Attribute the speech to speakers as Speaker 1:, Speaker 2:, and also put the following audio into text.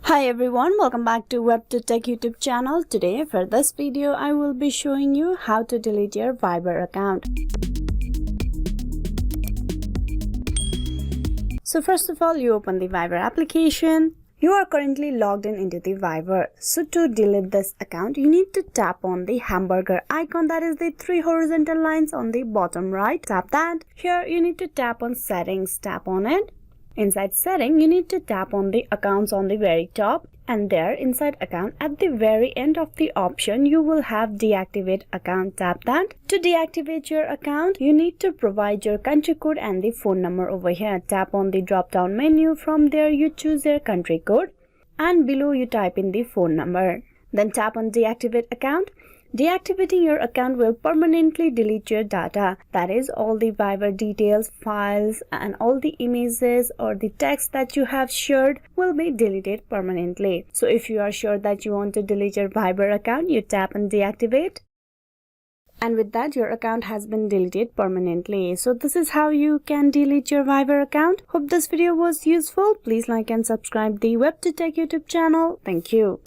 Speaker 1: Hi everyone, welcome back to WebToTech YouTube channel. Today for this video I will be showing you how to delete your Viber account. So first of all, you open the Viber application. You are currently logged into the Viber. So to delete this account, you need to tap on the hamburger icon, that is the three horizontal lines on the bottom right. Tap that. Here you need to tap on settings. Tap on it. Inside setting, you need to tap on the accounts on the very top, and there inside account at the very end of the option you will have deactivate account. Tap that. To deactivate your account, you need to provide your country code and the phone number over here. Tap on the drop down menu. From there you choose your country code and below you type in the phone number. Then tap on deactivate account. Deactivating your account will permanently delete your data, that is all the Viber details, files and all the images or the text that you have shared will be deleted permanently. So if you are sure that you want to delete your Viber account, you tap on deactivate. And with that, your account has been deleted permanently. So this is how you can delete your Viber account. Hope this video was useful. Please like and subscribe the WebToTech YouTube channel. Thank you.